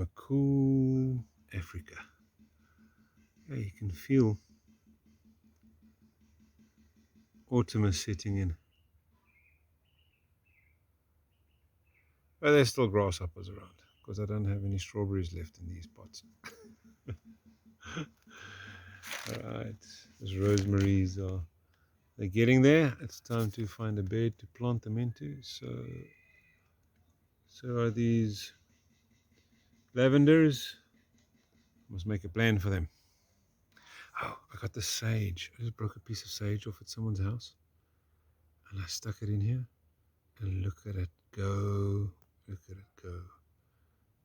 from a cool Africa. Yeah, you can feel autumn is setting in. But there's still grasshoppers around because I don't have any strawberries left in these pots. Alright, those rosemaries they're getting there. It's time to find a bed to plant them into. So are these lavenders. Must make a plan for them. Oh, I got the sage. I just broke a piece of sage off at someone's house and I stuck it in here. And look at it go. Look at it go.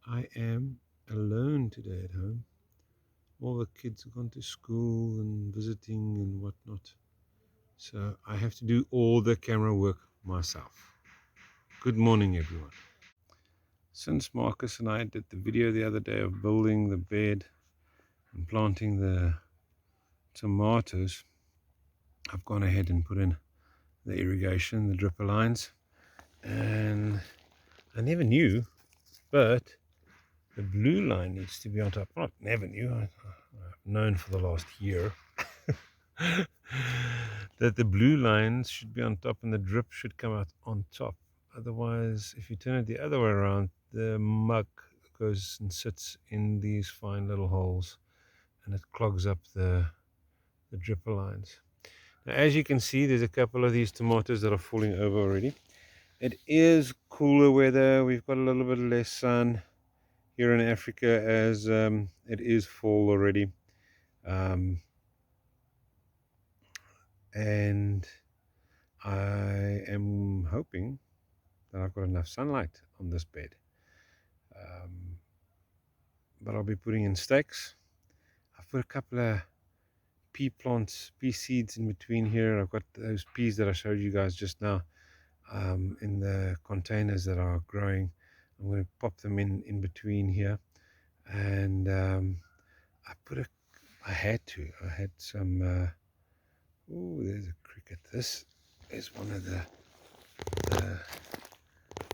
I am alone today at home. All the kids have gone to school and visiting and whatnot. So I have to do all the camera work myself. Good morning, everyone. Since Marcus and I did the video the other day of building the bed and planting the tomatoes, I've gone ahead and put in the irrigation, the dripper lines, and I never knew, but the blue line needs to be on top. Not never knew, I've known for the last year that the blue lines should be on top and the drip should come out on top. Otherwise, if you turn it the other way around, the muck goes and sits in these fine little holes and it clogs up the dripper lines. Now, as you can see, there's a couple of these tomatoes that are falling over already. It is cooler weather. We've got a little bit less sun here in Africa as it is fall already. And I am hoping that I've got enough sunlight on this bed. But I'll be putting in stakes. I've put a couple of pea plants, pea seeds in between here. I've got those peas that I showed you guys just now in the containers that are growing. I'm going to pop them in between here. And I had some, oh, there's a cricket. This is one of the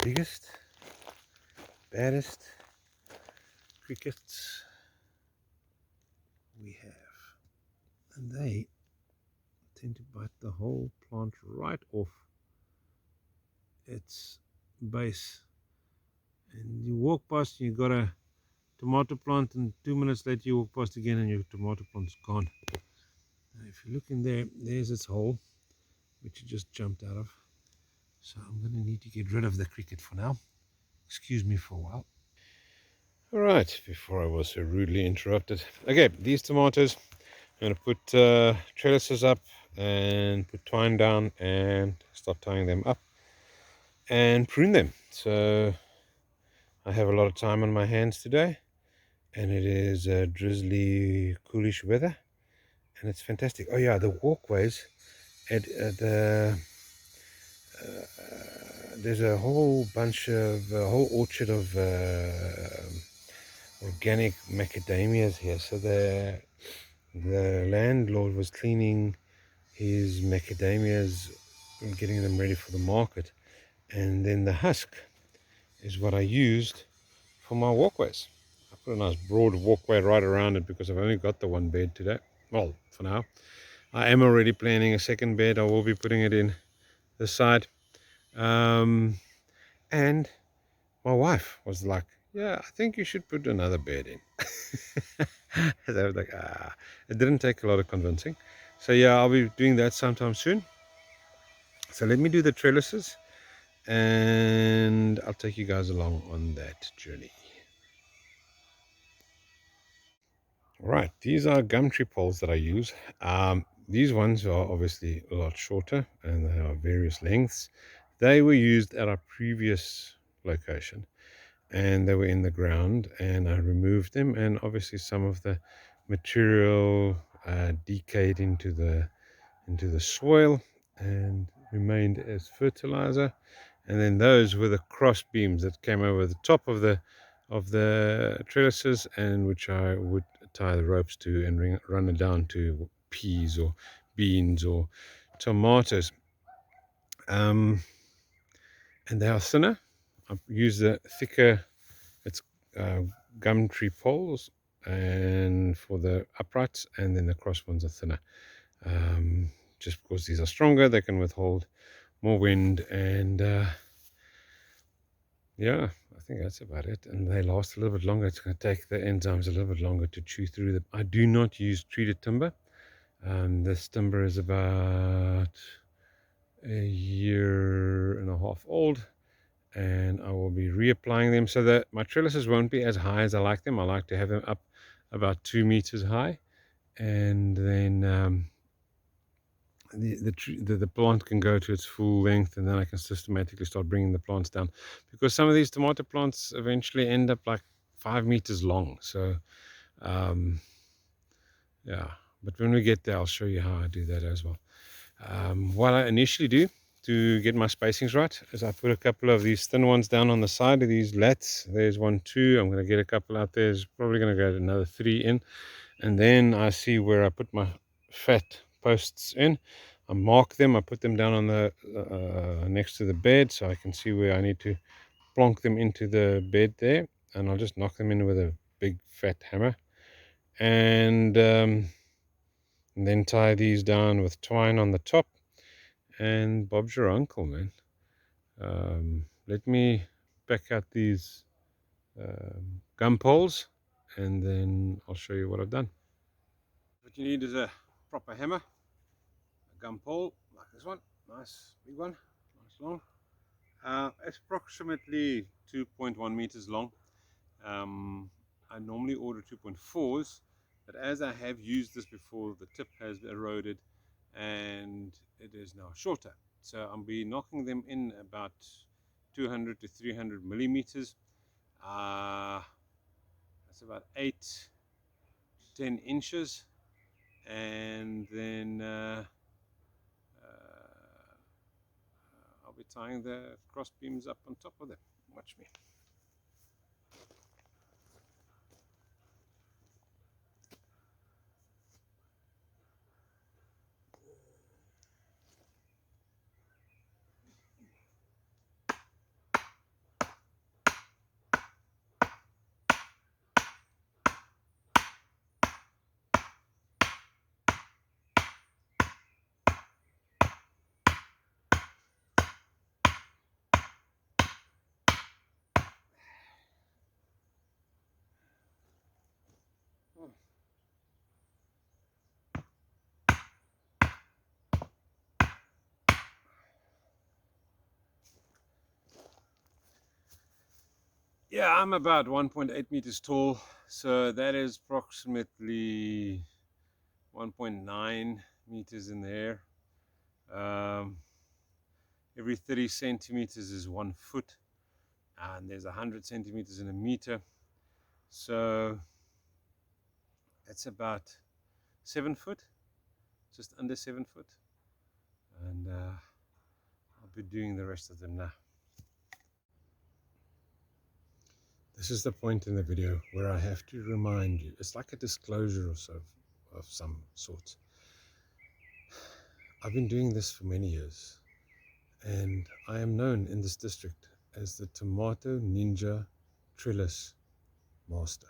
biggest, baddest crickets we have. And they tend to bite the whole plant right off its base. And you walk past, you got a tomato plant, and 2 minutes later you walk past again and your tomato plant's gone. Now if you look in there, there's its hole, which it just jumped out of. So I'm going to need to get rid of the cricket for now. Excuse me for a while. All right, before I was so rudely interrupted. Okay, these tomatoes, I'm going to put trellises up and put twine down and start tying them up and prune them. So I have a lot of time on my hands today, and it is drizzly, coolish weather, and it's fantastic. Oh yeah, the walkways at there's a whole orchard of organic macadamias here. So the landlord was cleaning his macadamias and getting them ready for the market, and then the husk is what I used for my walkways. I put a nice broad walkway right around it because I've only got the one bed today. Well, for now. I am already planning a second bed. I will be putting it in the side. And my wife was like, yeah, I think you should put another bed in. And I was like, it didn't take a lot of convincing. So yeah, I'll be doing that sometime soon. So let me do the trellises and I'll take you guys along on that journey. Right, these are gum tree poles that I use. These ones are obviously a lot shorter and they are various lengths. They were used at our previous location and they were in the ground, and I removed them, and obviously some of the material decayed into the soil and remained as fertilizer. And then those were the cross beams that came over the top of the trellises, and which I would tie the ropes to and run it down to peas or beans or tomatoes. And they are thinner. I've used the thicker, it's gum tree poles and for the uprights, and then the cross ones are thinner. Just because these are stronger, they can withhold more wind, and yeah, I think that's about it. And they last a little bit longer. It's going to take the enzymes a little bit longer to chew through them. I do not use treated timber. This timber is about a year and a half old, and I will be reapplying them so that my trellises won't be as high as I like them. I like to have them up about 2 meters high, and then the plant can go to its full length, and then I can systematically start bringing the plants down, because some of these tomato plants eventually end up like 5 meters long. So yeah, but when we get there, I'll show you how I do that as well. What I initially do to get my spacings right is I put a couple of these thin ones down on the side of these lats. There's 1, 2. I'm going to get a couple out there. There's probably going to go another 3 in. And then I see where I put my fat posts in. I mark them. I put them down on the next to the bed, so I can see where I need to plonk them into the bed there. And I'll just knock them in with a big fat hammer. And then tie these down with twine on the top. And Bob's your uncle, man. Let me pack out these gum poles, and then I'll show you what I've done. What you need is a proper hammer, a gum pole like this one, nice big one, nice long. It's approximately 2.1 meters long. I normally order 2.4s, but as I have used this before, the tip has eroded and it is now shorter. So I'll be knocking them in about 200 to 300 millimeters. That's about 8 to 10 inches. And then I'll be tying the cross beams up on top of them. Watch me. Yeah, I'm about 1.8 meters tall, so that is approximately 1.9 meters in the air. Every 30 centimeters is 1 foot, and there's 100 centimeters in a meter, so that's about 7 foot, just under 7 foot, and I'll be doing the rest of them now. This is the point in the video where I have to remind you. It's like a disclosure or so of some sort. I've been doing this for many years, and I am known in this district as the Tomato Ninja Trellis Master.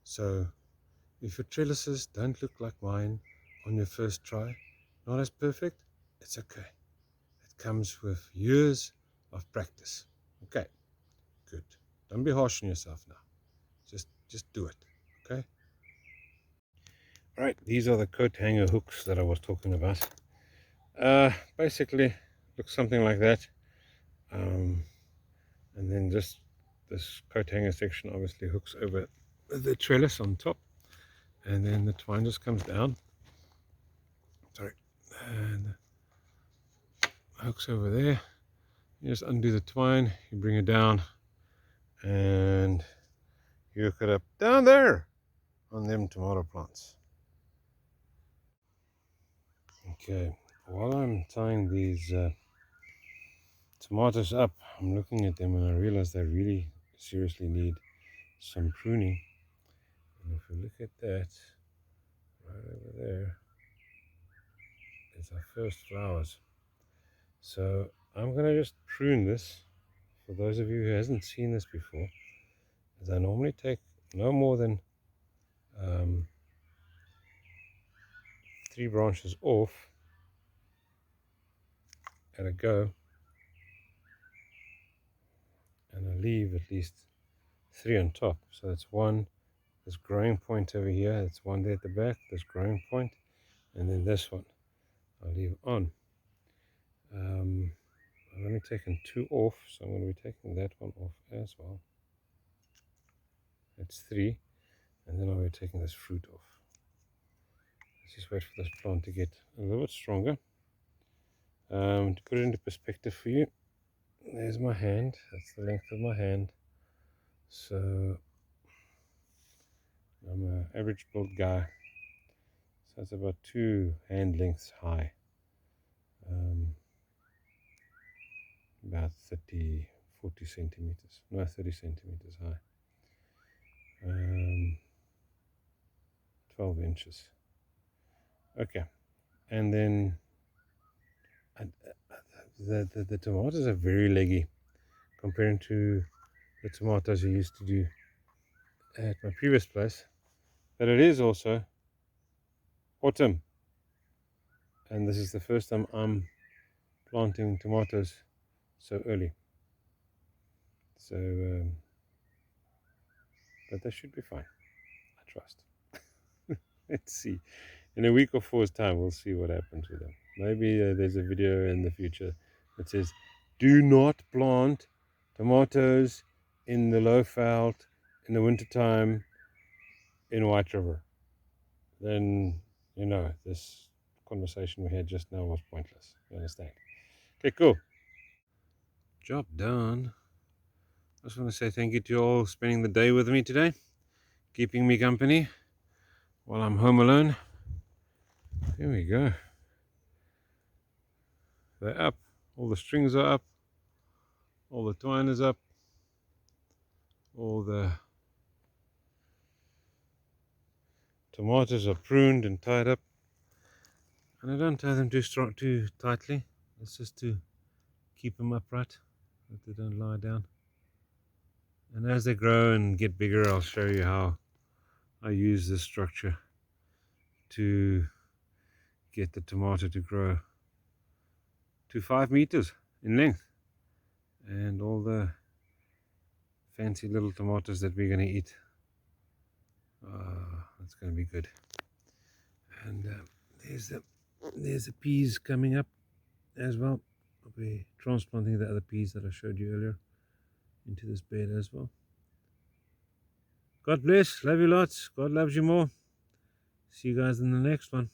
So if your trellises don't look like mine on your first try, not as perfect, it's okay. It comes with years of practice. Okay, good. Don't be harsh on yourself now. Just do it, okay? All right, these are the coat hanger hooks that I was talking about. Basically, looks something like that. And then just this coat hanger section obviously hooks over the trellis on top, and then the twine just comes down. Sorry, and hooks over there. You just undo the twine, you bring it down, and you hook it up down there on them tomato plants. Okay, while I'm tying these tomatoes up, I'm looking at them and I realize they really seriously need some pruning. And if we look at that, right over there is our first flowers. So I'm going to just prune this. For those of you who hasn't seen this before, is I normally take no more than 3 branches off at a go, and I leave at least 3 on top. So that's one, this growing point over here, that's one there at the back, this growing point, and then this one I'll leave on. I've only taken 2 off, so I'm going to be taking that one off as well. That's 3, and then I'll be taking this fruit off. Let's just wait for this plant to get a little bit stronger. To put it into perspective for you, there's my hand, that's the length of my hand. So I'm an average built guy, so it's about 2 hand lengths high, about 40 centimeters, no, 30 centimeters high, 12 inches. Okay, and then the tomatoes are very leggy compared to the tomatoes I used to do at my previous place, but it is also autumn, and this is the first time I'm planting tomatoes so early, so but they should be fine, I trust. Let's see, in a week or 4's time we'll see what happens with them. Maybe there's a video in the future that says do not plant tomatoes in the low veld in the winter time in White River. Then you know this conversation we had just now was pointless. You understand? Okay, cool. Job done. I just want to say thank you to you all spending the day with me today, keeping me company while I'm home alone. Here we go. They're up. All the strings are up. All the twine is up. All the tomatoes are pruned and tied up. And I don't tie them too tightly. It's just to keep them upright, that they don't lie down. And as they grow and get bigger, I'll show you how I use this structure to get the tomato to grow to 5 meters in length. And all the fancy little tomatoes that we're going to eat. That's going to be good. And there's the peas coming up as well. I'll be transplanting the other peas that I showed you earlier into this bed as well. God bless. Love you lots. God loves you more. See you guys in the next one.